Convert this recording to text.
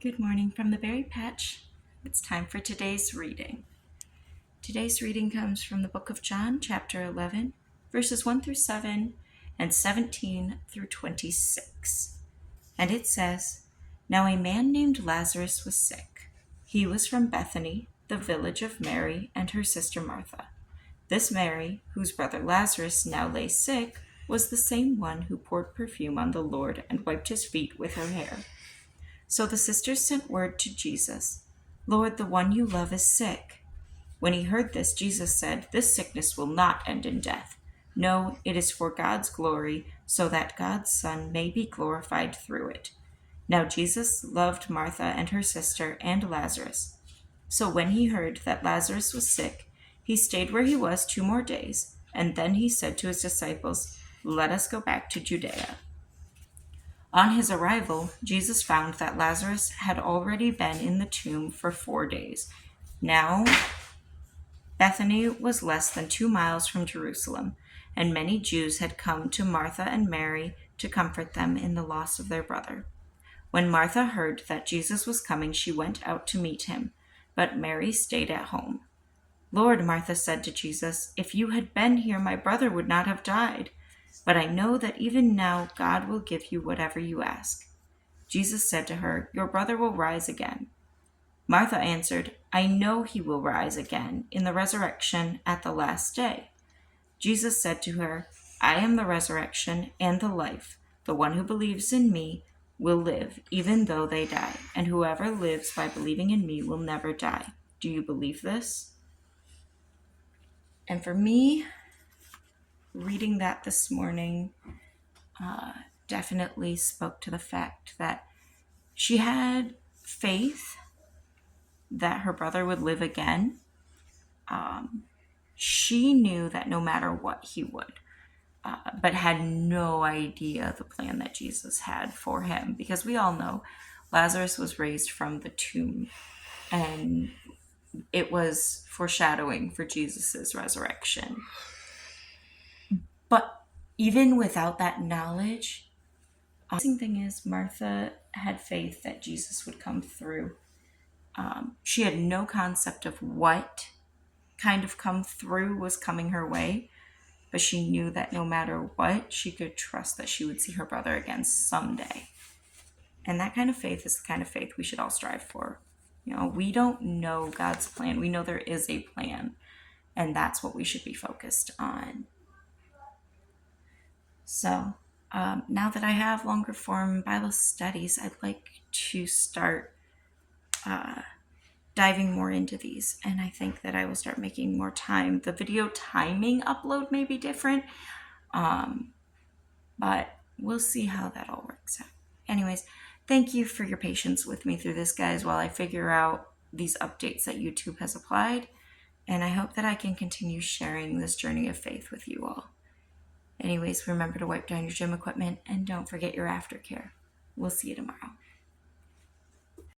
Good morning from the berry patch. It's time for today's reading. Today's reading comes from the book of John, chapter 11, verses 1 through 7 and 17 through 26. And it says, Now a man named Lazarus was sick. He was from Bethany, the village of Mary and her sister Martha. This Mary, whose brother Lazarus now lay sick, was the same one who poured perfume on the Lord and wiped his feet with her hair. So the sisters sent word to Jesus, Lord, the one you love is sick. When he heard this, Jesus said, This sickness will not end in death. No, it is for God's glory, so that God's Son may be glorified through it. Now Jesus loved Martha and her sister and Lazarus. So when he heard that Lazarus was sick, he stayed where he was 2 more days, and then he said to his disciples, Let us go back to Judea. On his arrival, Jesus found that Lazarus had already been in the tomb for 4 days. Now, Bethany was less than 2 miles from Jerusalem, and many Jews had come to Martha and Mary to comfort them in the loss of their brother. When Martha heard that Jesus was coming, she went out to meet him, but Mary stayed at home. Lord, Martha said to Jesus, if you had been here, my brother would not have died. But I know that even now God will give you whatever you ask. Jesus said to her, Your brother will rise again. Martha answered, I know he will rise again in the resurrection at the last day. Jesus said to her, I am the resurrection and the life. The one who believes in me will live, even though they die, and whoever lives by believing in me will never die. Do you believe this? And for me, reading that this morning definitely spoke to the fact that she had faith that her brother would live again. She knew that no matter what he would, but had no idea the plan that Jesus had for him, because we all know Lazarus was raised from the tomb, and it was foreshadowing for Jesus's resurrection. But even without that knowledge, the amazing thing is Martha had faith that Jesus would come through. She had no concept of what kind of come through was coming her way, but she knew that no matter what, she could trust that she would see her brother again someday. And that kind of faith is the kind of faith we should all strive for. We don't know God's plan. We know there is a plan, and that's what we should be focused on. So now that I have longer form Bible studies, I'd like to start diving more into these. And I think that I will start making more time. The video timing upload may be different, but we'll see how that all works out. Anyways, thank you for your patience with me through this, guys, while I figure out these updates that YouTube has applied. And I hope that I can continue sharing this journey of faith with you all. Anyways, remember to wipe down your gym equipment and don't forget your aftercare. We'll see you tomorrow.